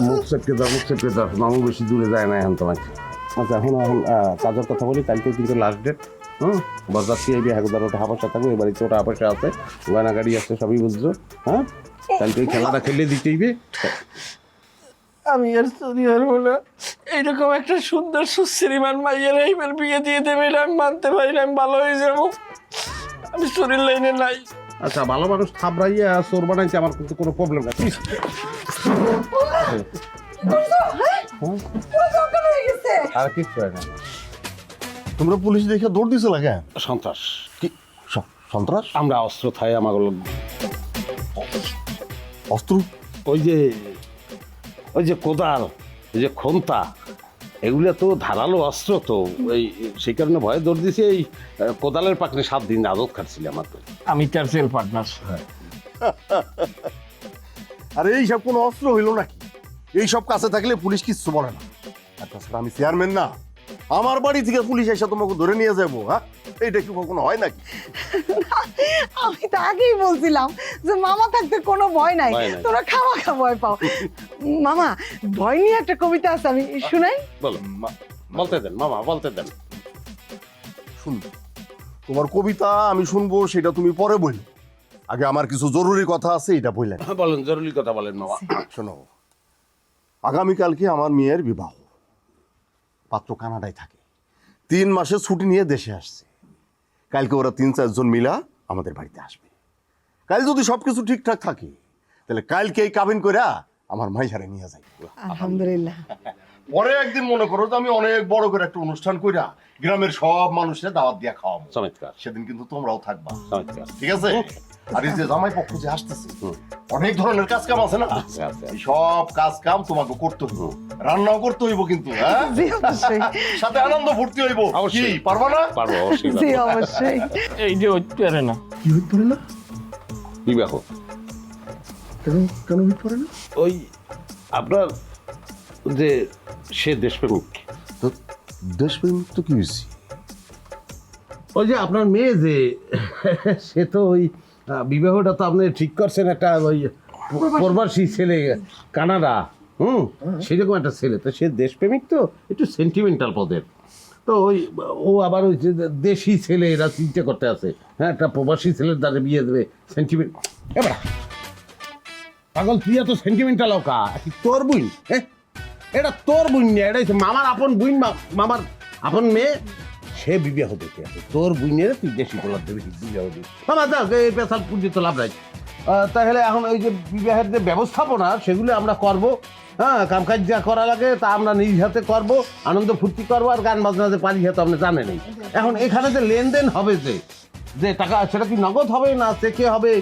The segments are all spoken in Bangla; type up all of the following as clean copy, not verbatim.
মুখ চেপকে দাও মামু বেশি দূরে যায় না এখন তোমাকে। আচ্ছা এখন কাজের কথা বলি, কালকে কিন্তু লাস্ট ডেট। বরযাত্রী এই হাগুদার ওটা হাফাসা থাকবে, এ বাড়িতে ওটা হাফাসা আছে, গয়না গাড়ি আছে, সবই বুঝছো। হ্যাঁ কালকে ওই খেলাটা খেলে দিতেইবে। আমি আর চুরি হারবো না। এইরকম একটা সুন্দর সুশ্রীমান মাইয়ের এইবার বিয়ে দিয়ে দেবে, এটা আমি মানতে পারি না। আমি ভালো হয়ে যাবো, আমি চুরির লাইনে নাই। আচ্ছা ভালো মানুষ থাবড়াইয়া চোর বানাইছে, আমার কিন্তু কোনো প্রবলেম নেই। আর কিছু হয় না। তোমরা পুলিশ দেখে দৌড় দিছো লাগে সন্ত্রাস, কি সন্ত্রাস? আমরা অস্ত্র থাই আমার অস্ত্র? ওই যে কোদাল, ওই যে খন্তা, এগুলো তো ধারালো অস্ত্র, তো সেই কারণে ভয়ে দৌড় দিয়েছি। এই কোদালের পাকড়ে 7 দিন আদত খাচ্ছিল আমার তো। আমি তার সেল পার্টনার। আরে এইসব কোনো অস্ত্র হইলো নাকি? এইসব কাছে থাকলে পুলিশ কিচ্ছু বলে না। আর তাছাড়া আমি চেয়ারম্যান না, আমার বাড়ি থেকে পুলিশ এসে তোমাকে ধরে নিয়ে যাবো? হ্যাঁ, এইটা কি কখনো হয় নাকি? আমি তো আগেই বলছিলাম যে মামা থাকতে কোনো ভয় নাই, ভয় নাই। তোরা খাওয়া ভয় পাও। মামা, ভয় নিয়ে একটা কবিতা আছে, আমি শুনাই? বলো, বলতে দেন মামা, বলতে দেন। শুনবো তোমার কবিতা, আমি শুনবো, সেটা তুমি পরে বলো। আগে আমার কিছু জরুরি কথা আছে, এটা বললেন। বলেন, জরুরি কথা বলেন মামা। শোনো, আগামীকালকে আমার মেয়ের বিবাহ। পাত্র কানাডায় থাকে, 3 মাসের ছুটি নিয়ে দেশে আসছে। কালকে ওরা 3-4 জন মিলা আমাদের বাড়িতে আসবে। কাল যদি সবকিছু ঠিকঠাক থাকে, তাহলে কালকে এই কাবিন কইরা আমার মাইয়ারে নিয়ে যাই। আলহামদুলিল্লাহ। পরে একদিন মনে করো যে আমি অনেক বড় করে একটা অনুষ্ঠান কইরা গ্রামের সব মানুষের দাওয়াত দিয়া খাওয়াবো। চমৎকার, সেদিন কিন্তু তোমরাও থাকবা। চমৎকার। ঠিক আছে? আর এই যে জামাই পক্ষ যে আসতেছে, অনেক ধরনের কাজ কাম আছে না? আচ্ছা। এই সব কাজ কাম তোমাকে করতে হইব, রান্নাও করতে হইব কিন্তু। হ্যাঁ, জি অবশ্যই, সাথে আনন্দ ফুর্তি হইব। কি অবশ্যই। পারবা না? পারবো, অবশ্যই জি পারবো। অবশ্যই। এই যে হইতে পারে না। কি হইতে পারে না? বিবাহ কেন হইতে পারে না? ওই আপনার যে সে দেশপ্রেমিক, তো দেশপ্রেমিক তো কি হয়েছে? ওই যে আপনার মেয়ে যে সে তো ওই বিবাহটা তো আপনি ঠিক করছেন, একটা ওই প্রবাসী ছেলে, কানাডা, সেরকম একটা ছেলে। তো সে দেশপ্রেমিক, তো একটু সেন্টিমেন্টাল পদের। তো ও আবার ওই যে দেশি ছেলে, এরা চিন্তা করতে আছে। হ্যাঁ, একটা প্রবাসী ছেলের দ্বারা বিয়ে দেবে, সেন্টিমেন্ট। এবার পাগল, তুই এত সেন্টিমেন্টাল ওকা কি তোর বুন? হ্যাঁ, এটা তোর বুন না, এটা হচ্ছে মামার আপন বুন, মামার আপন মেয়ে। সে বিবাহ দেখে আছে, তোর বুনের তুই দেশি গোলাপ দেবে বিবাহ দিবি। মামা যাক, এই পেশাল পুঁজি তো লাভ নাই। তাহলে এখন ওই যে বিবাহের যে ব্যবস্থাপনা, সেগুলো আমরা করব। হ্যাঁ, কামকাজ যা করা লাগে তা আমরা নিজ হাতে করব, আনন্দ ফুর্তি করবো, আর গান বাজনা যে পারি হাতে আপনি জানেনই। এখন এখানে যে লেনদেন হবে, যে টাকা, সেটা কি নগদ হবে না চেকে হবে?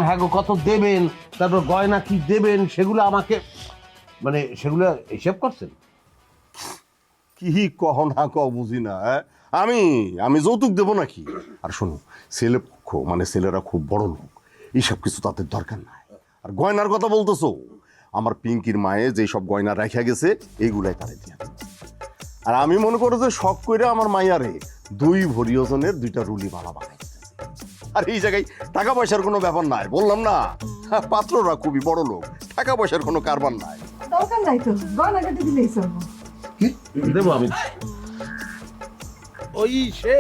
হ্যাঁ গো, কত দেবেন, তারপর গয়না কি দেবেন, সেগুলো আমাকে মানে সেগুলো হিসেব করছেন? কি কহ না কহ বুঝি না। আমি যৌতুক দেবো নাকি? আর শোনো, ছেলে পক্ষ মানে ছেলেরা খুব বড় লোক, এইসব কিছু তাদের দরকার নাই। আর গয়নার কথা বলতেছো, আমার পিঙ্কির মায়ে যে সব গয়না রাখা গেছে, এইগুলাই তারে দিয়া দেব। আর আমি মনে করো যে শখ করে আমার মাইয়ারে 2 ভরি ওজনের 2টা রুলি মালা বানাই। আর এই জায়গায় টাকা পয়সার কোনো ব্যাপার নাই, বললাম না, পাত্ররা খুবই বড় লোক, টাকা পয়সার কোনো কারবার নাই। দরকার নাই তো, গয়না কেটে দিলেই চলবো। দেবো আমি। ওই সে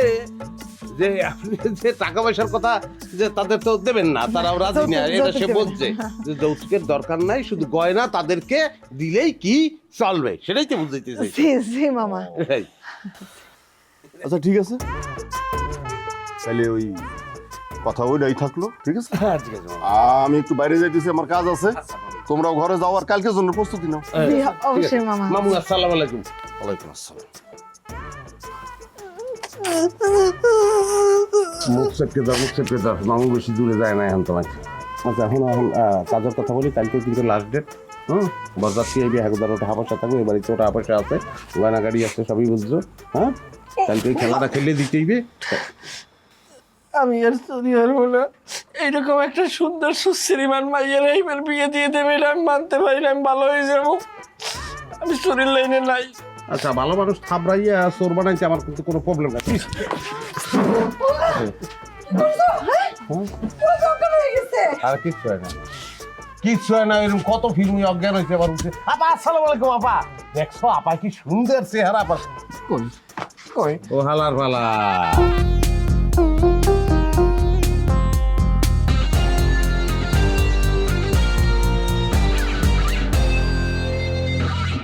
যে আপনি যে টাকা পয়সার কথা যে তাদের তো দেবেন না, তারাও রাজি না, এটা সে বলছে যে যৌতুকের দরকার নাই, শুধু গয়না তাদেরকে দিলেই কি চলবে, সেটাই তো বুঝতে চাইছি। জি জি মামা। আচ্ছা ঠিক আছে, তাহলে ওই কথা ওইটাই থাকলো। ঠিক আছে, হ্যাঁ ঠিক আছে। আমি একটু বাইরে যাইতেছি, আমার কাজ আছে। তোমরাও ঘরে যাও, আর কালকের জন্য প্রস্তুতি নাও। জি অবশ্যই মামা। মামু আসসালামু আলাইকুম। ওয়ালাইকুম আসসালাম। মুখ চেপকে দাও মামু বেশি দূরে যায় না এখন তোমাকে। আচ্ছা এখন কাজের কথা বলি, কালকে কিন্তু লাস্ট ডেট। বরযাত্রী এই হাগুদার ওটা হাফাসা থাকবে, এ বাড়িতে ওটা হাফাসা আছে, গয়না গাড়ি আছে, সবই বুঝছো। হ্যাঁ, কালকে ওই খেলাটা খেলে দিতেইবে। আমি আর চুরি হারবো না। এইরকম একটা সুন্দর সুশ্রীমান মাইয়ের এইবার বিয়ে দিয়ে দেবে, এটা আমি মানতে পারি না। আমি ভালো হয়ে যাবো, আমি চুরির লাইনে নাই। আচ্ছা ভালো মানুষ থাবড়াইয়া চোর বানাইছে, আমার কিন্তু কোনো প্রবলেম নেই। দরকার হয়ে গেছে। আর কিছু হয় না। কিচ্ছু হয় না, এরকম কত ফিল্মি অজ্ঞান হয়েছে আবার উঠছে। আপা আসসালামু আলাইকুম আপা, দেখছো আপা কি সুন্দর চেহারা আপা। কই কই ও হালার পালা